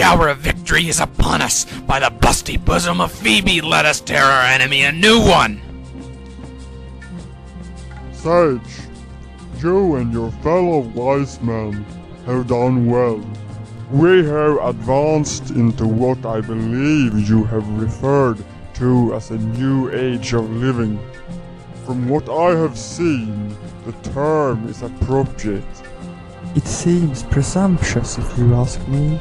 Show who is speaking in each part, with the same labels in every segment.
Speaker 1: The hour of victory is upon us. By the busty bosom of Phoebe, let us tear our enemy a new one.
Speaker 2: Sage, you and your fellow wise men have done well. We have advanced into what I believe you have referred to as a new age of living. From what I have seen, the term is appropriate.
Speaker 3: It seems presumptuous if you ask me.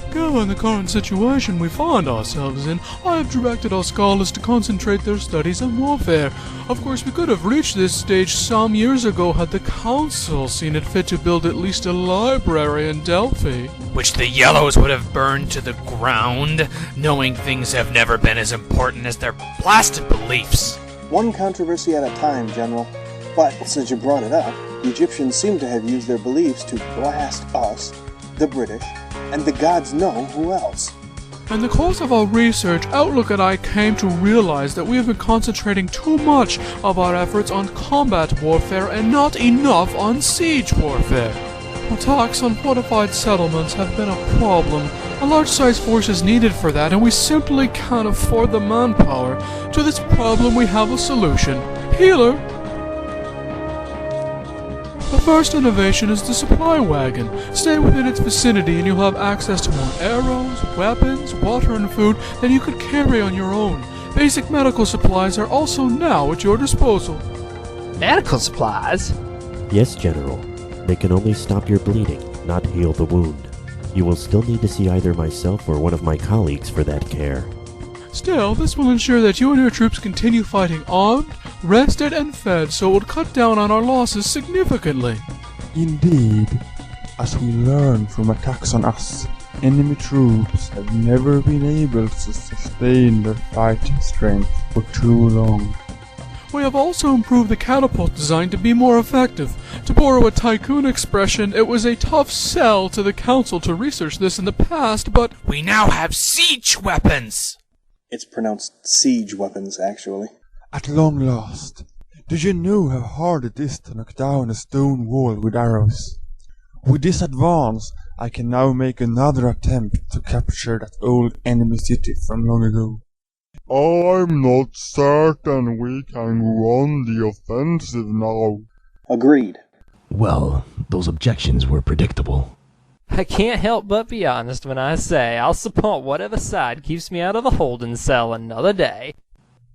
Speaker 4: Given the current situation we find ourselves in, I have directed our scholars to concentrate their studies on warfare. Of course, we could have reached this stage some years ago had the Council seen it fit to build at least a library in Delphi.
Speaker 1: Which the Yellows would have burned to the ground, knowing things have never been as important as their blasted beliefs.
Speaker 5: One controversy at a time, General. But since you brought it up, the Egyptians seem to have used their beliefs to blast us, the British, and the gods know who else.
Speaker 4: In the course of our research, Outlook and I came to realize that we have been concentrating too much of our efforts on combat warfare and not enough on siege warfare. Attacks on fortified settlements have been a problem. A large-sized force is needed for that, and we simply can't afford the manpower. To this problem, we have a solution. Healer! The first innovation is the supply wagon. Stay within its vicinity and you'll have access to more arrows, weapons, water, and food than you could carry on your own. Basic medical supplies are also now at your disposal.
Speaker 6: Medical supplies?
Speaker 7: Yes, General. They can only stop your bleeding, not heal the wound. You will still need to see either myself or one of my colleagues for that care.
Speaker 4: Still, this will ensure that you and your troops continue fighting armed, rested, and fed, so it would cut down on our losses significantly.
Speaker 3: Indeed, as we learn from attacks on us, enemy troops have never been able to sustain their fighting strength for too long.
Speaker 4: We have also improved the catapult design to be more effective. To borrow a tycoon expression, it was a tough sell to the Council to research this in the past, but
Speaker 1: we now have siege weapons!
Speaker 5: It's pronounced siege weapons, actually.
Speaker 3: At long last, do you know how hard it is to knock down a stone wall with arrows? With this advance, I can now make another attempt to capture that old enemy city from long ago.
Speaker 2: I'm not certain we can go on the offensive now.
Speaker 5: Agreed.
Speaker 8: Well, those objections were predictable.
Speaker 6: I can't help but be honest when I say I'll support whatever side keeps me out of the holding cell another day.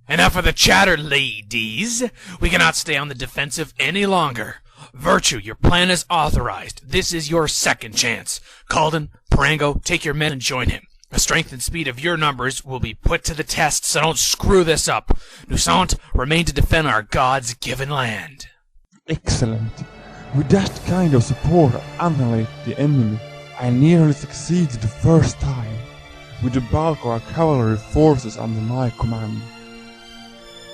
Speaker 1: Enough of the chatter, ladies. We cannot stay on the defensive any longer. VIRTU, your plan is authorized. This is your second chance. Calden, Parango, take your men and join him. The strength and speed of your numbers will be put to the test, so don't screw this up. Nusant, remain to defend our God's given land.
Speaker 3: Excellent. With that kind of support, I annihilate the enemy. I nearly succeeded the first time, with the bulk of our cavalry forces under my command.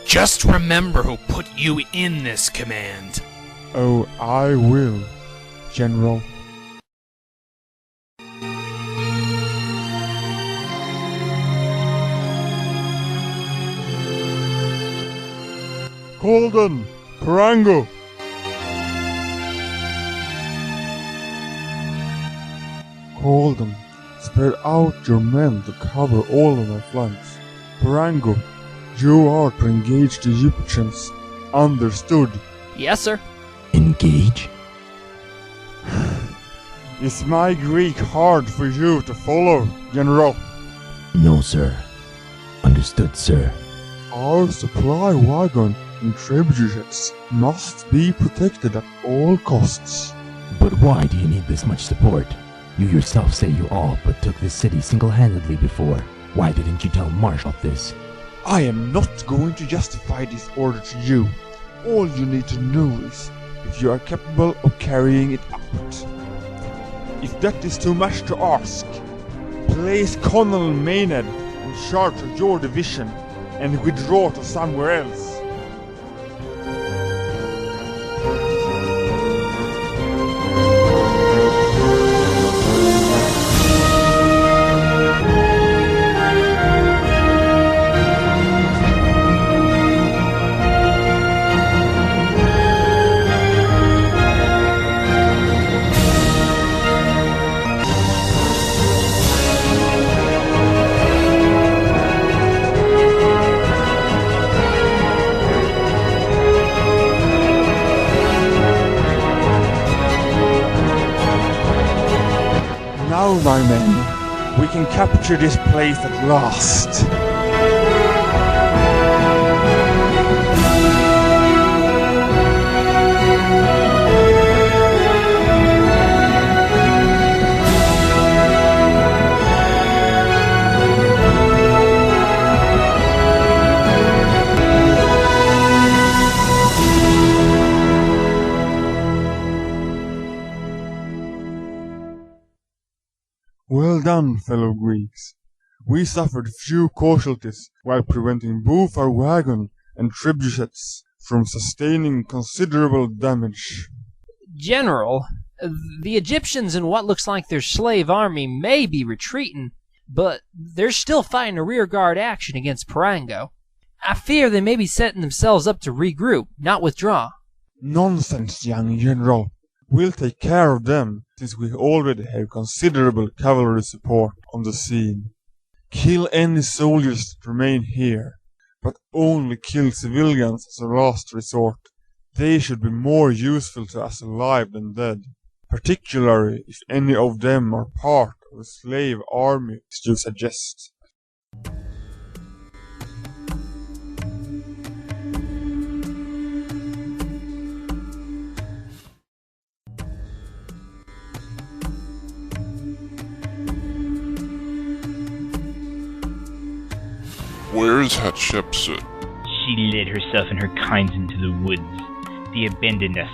Speaker 1: Just remember who put you in this command.
Speaker 3: Oh, I will, General.
Speaker 2: Calden, Parango.
Speaker 3: Calden, spread out your men to cover all of our flanks. Parango, you are to engage the Egyptians. Understood?
Speaker 6: Yes, sir.
Speaker 8: Engage?
Speaker 3: Is my Greek hard for you to follow, General?
Speaker 8: No, sir. Understood, sir.
Speaker 3: Our supply wagon and trebuchets must be protected at all costs.
Speaker 8: But why do you need this much support? You yourself say you all but took this city single-handedly before. Why didn't you tell Marshal this?
Speaker 3: I am not going to justify this order to you. All you need to know is if you are capable of carrying it out. If that is too much to ask, place Colonel Maynard in charge of your division and withdraw to somewhere else. my men. We can capture this place at last. Well done, fellow Greeks. We suffered few casualties while preventing both our wagon and trebuchets from sustaining considerable damage.
Speaker 6: General, the Egyptians in what looks like their slave army may be retreating, but they're still fighting a rearguard action against Parango. I fear they may be setting themselves up to regroup, not withdraw.
Speaker 3: Nonsense, young general. We'll take care of them, since we already have considerable cavalry support on the scene. Kill any soldiers that remain here, but only kill civilians as a last resort. They should be more useful to us alive than dead, particularly if any of them are part of the slave army you suggest.
Speaker 9: Where is HATSHEPSUT?
Speaker 10: She led herself and her kinds into the woods. They abandoned us.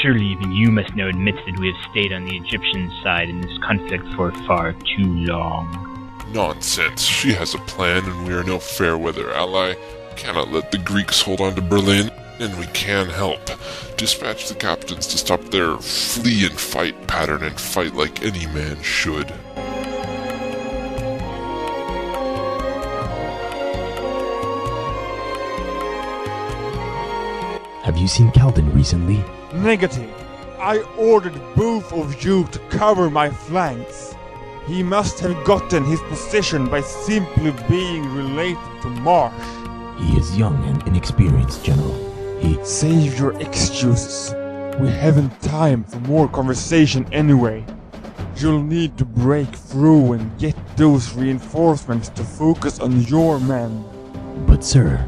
Speaker 10: Surely even you must now admit that we have stayed on the Egyptian side in this conflict for far too long.
Speaker 9: Nonsense. She has a plan, and we are no fair-weather ally. Cannot let the Greeks hold on to Berlin, and we can help. Dispatch the captains to stop their flee-and-fight pattern and fight like any man should.
Speaker 8: Have you seen Calden recently?
Speaker 3: Negative. I ordered both of you to cover my flanks. He must have gotten his position by simply being related to Marsh.
Speaker 8: He is young and inexperienced, General.
Speaker 3: Save your excuses. We haven't time for more conversation anyway. You'll need to break through and get those reinforcements to focus on your men.
Speaker 8: But sir,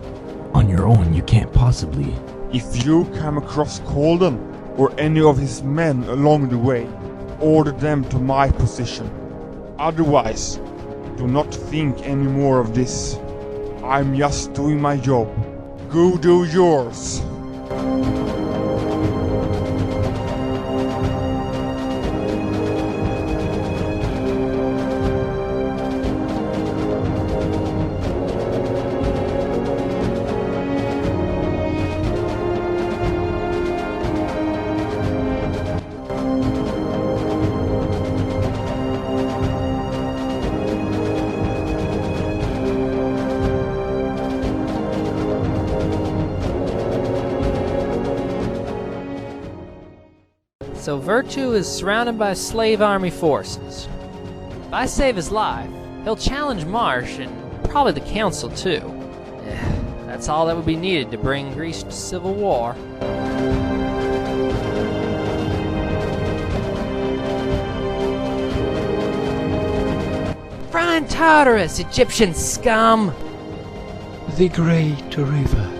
Speaker 8: on your own you can't possibly.
Speaker 3: If you come across Calden or any of his men along the way, order them to my position. Otherwise, do not think any more of this. I'm just doing my job. Go do yours.
Speaker 6: So VIRTU is surrounded by slave army forces. If I save his life, he'll challenge Marsh and probably the council too. That's all that would be needed to bring Greece to civil war. Brian Tartarus, Egyptian scum!
Speaker 11: The great river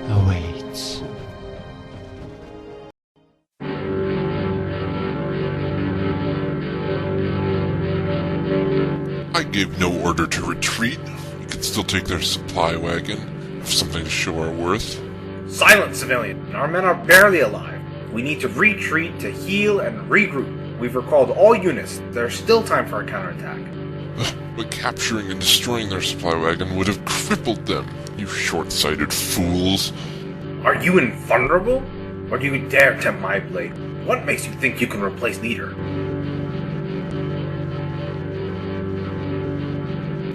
Speaker 11: awaits.
Speaker 9: I gave no order to retreat. We could still take their supply wagon, if something to show our worth.
Speaker 12: Silence, civilian! Our men are barely alive. We need to retreat to heal and regroup. We've recalled all units. There's still time for a counterattack.
Speaker 9: But capturing and destroying their supply wagon would have crippled them, you short-sighted fools.
Speaker 12: Are you invulnerable? Or do you dare tempt my blade? What makes you think you can replace leader?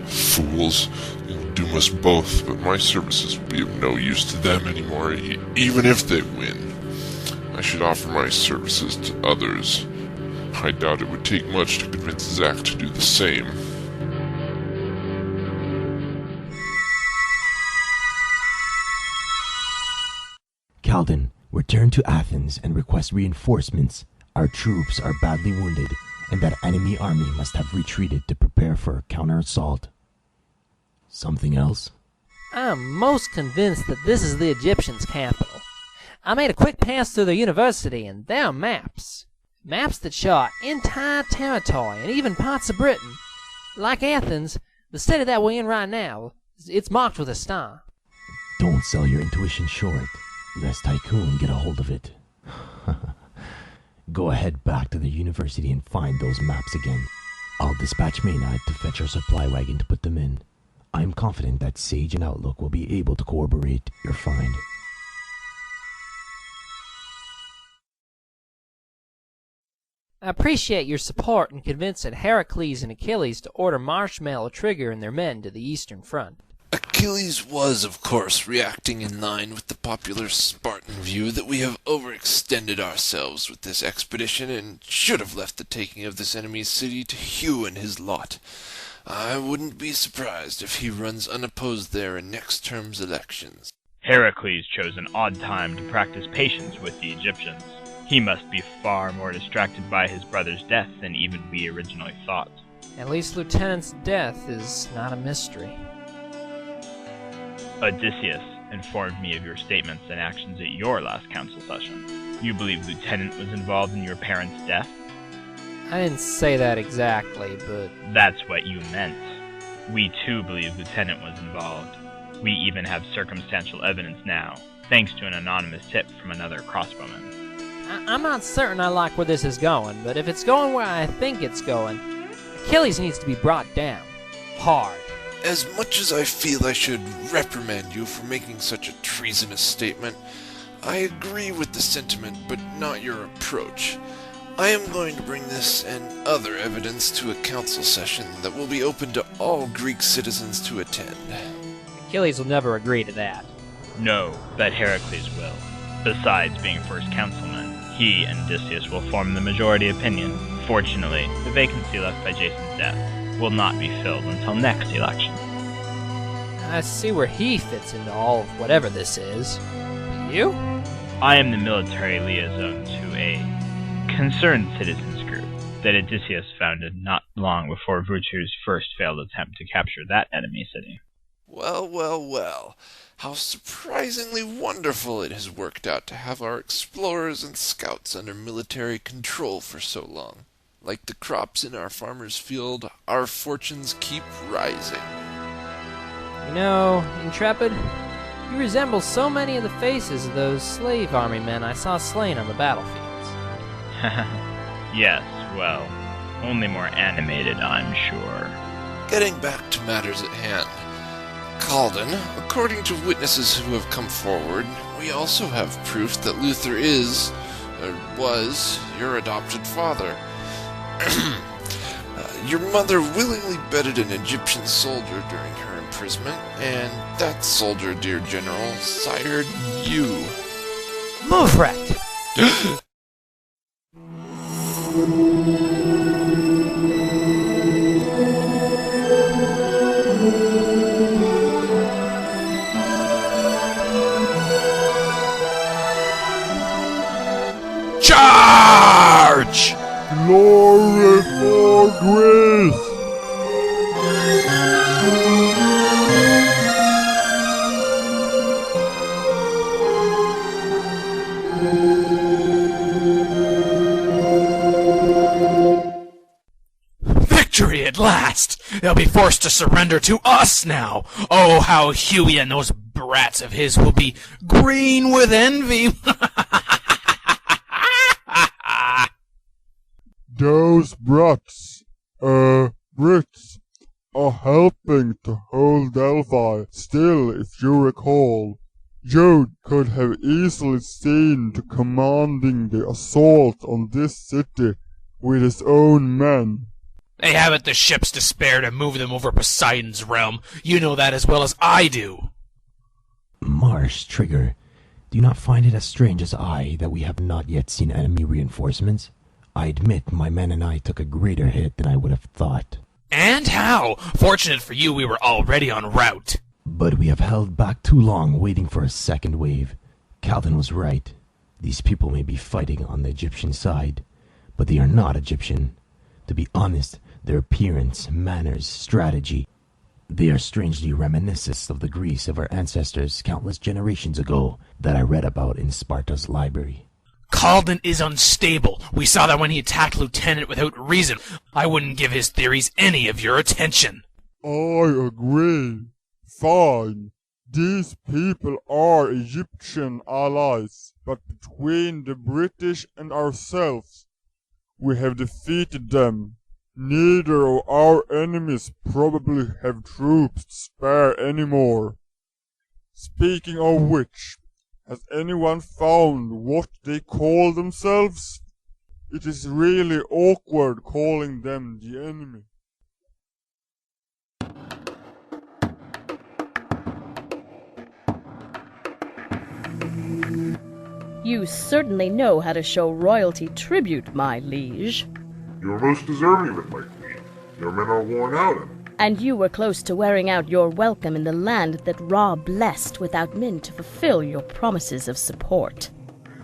Speaker 9: Fools. You'll doom us both, but my services will be of no use to them anymore, even if they win. I should offer my services to others. I doubt it would take much to convince Zack to do the same.
Speaker 8: Calden, return to Athens and request reinforcements. Our troops are badly wounded, and that enemy army must have retreated to prepare for a counter-assault. Something else?
Speaker 6: I'm most convinced that this is the Egyptians' capital. I made a quick pass through the university, and there are maps. Maps that show our entire territory, and even parts of Britain. Like Athens, the city that we're in right now, it's marked with a star.
Speaker 8: Don't sell your intuition short, lest Tycoon get a hold of it. Go ahead back to the university and find those maps again. I'll dispatch Maynard to fetch our supply wagon to put them in. I'm confident that Sage and Outlook will be able to corroborate your find.
Speaker 6: I appreciate your support in convincing Heracles and Achilles to order Marshmallow Trigger and their men to the Eastern Front.
Speaker 13: Achilles was, of course, reacting in line with the popular Spartan view that we have overextended ourselves with this expedition and should have left the taking of this enemy's city to Hugh and his lot. I wouldn't be surprised if he runs unopposed there in next term's elections.
Speaker 10: Heracles chose an odd time to practice patience with the Egyptians. He must be far more distracted by his brother's death than even we originally thought.
Speaker 6: At least Lieutenant's death is not a mystery.
Speaker 10: Odysseus informed me of your statements and actions at your last council session. You believe Lieutenant was involved in your parents' death?
Speaker 6: I didn't say that exactly, but...
Speaker 10: That's what you meant. We too believe Lieutenant was involved. We even have circumstantial evidence now, thanks to an anonymous tip from another crossbowman.
Speaker 6: I'm not certain I like where this is going, but if it's going where I think it's going, Achilles needs to be brought down. Hard.
Speaker 13: As much as I feel I should reprimand you for making such a treasonous statement, I agree with the sentiment, but not your approach. I am going to bring this and other evidence to a council session that will be open to all Greek citizens to attend.
Speaker 6: Achilles will never agree to that.
Speaker 10: No, but Heracles will. Besides being first councilman, he and Odysseus will form the majority opinion. Fortunately, the vacancy left by Jason's death will not be filled until next election.
Speaker 6: I see where he fits into all of whatever this is. You?
Speaker 10: I am the military liaison to a concerned citizens group that Odysseus founded not long before VIRTU's first failed attempt to capture that enemy city.
Speaker 13: Well, well, well. How surprisingly wonderful it has worked out to have our explorers and scouts under military control for so long. Like the crops in our farmer's field, our fortunes keep rising.
Speaker 6: You know, Intrepid, you resemble so many of the faces of those slave army men I saw slain on the battlefields.
Speaker 10: Yes, well, only more animated, I'm sure.
Speaker 13: Getting back to matters at hand. Calden, according to witnesses who have come forward, we also have proof that Luther is, or was, your adopted father. Your mother willingly bedded an Egyptian soldier during her imprisonment, and that soldier, dear General, sired you.
Speaker 6: Move right!
Speaker 1: Charge!
Speaker 2: Glory for Greece!
Speaker 1: Victory at last! They'll be forced to surrender to us now! Oh, how Huey and those brats of his will be green with envy!
Speaker 2: Those brats, Brits, are helping to hold Delphi. Still, if you recall, Jude could have easily seen to commanding the assault on this city with his own men.
Speaker 1: They haven't the ships to spare to move them over Poseidon's realm. You know that as well as I do.
Speaker 8: Marsh, Trigger, do you not find it as strange as I that we have not yet seen enemy reinforcements? I admit my men and I took a greater hit than I would have thought.
Speaker 1: And how? Fortunate for you, we were already en route.
Speaker 8: But we have held back too long waiting for a second wave. Calvin was right. These people may be fighting on the Egyptian side, but they are not Egyptian. To be honest, their appearance, manners, strategy, they are strangely reminiscent of the Greece of our ancestors countless generations ago that I read about in Sparta's library.
Speaker 1: Calden is unstable. We saw that when he attacked Lieutenant without reason. I wouldn't give his theories any of your attention.
Speaker 2: I agree. Fine. These people are Egyptian allies, but between the British and ourselves, we have defeated them. Neither of our enemies probably have troops to spare anymore. Speaking of which, has anyone found what they call themselves? It is really awkward calling them the enemy.
Speaker 14: You certainly know how to show royalty tribute, my liege.
Speaker 9: You are most deserving of it, my queen. Your men are worn out and
Speaker 14: And you were close to wearing out your welcome in the land that Ra blessed without men to fulfill your promises of support.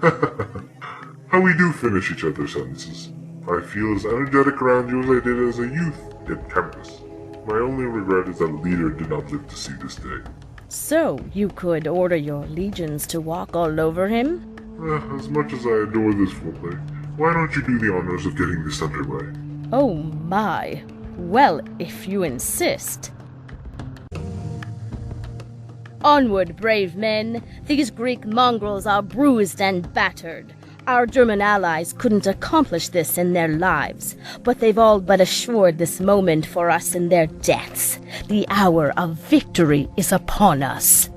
Speaker 9: how we do finish each other's sentences. I feel as energetic around you as I did as a youth in campus. My only regret is that a leader did not live to see this day.
Speaker 14: So, you could order your legions to walk all over him?
Speaker 9: As much as I adore this foreplay, why don't you do the honors of getting this underway?
Speaker 14: Oh my. Well, if you insist. Onward, brave men. These Greek mongrels are bruised and battered. Our German allies couldn't accomplish this in their lives, but they've all but assured this moment for us in their deaths. The hour of victory is upon us.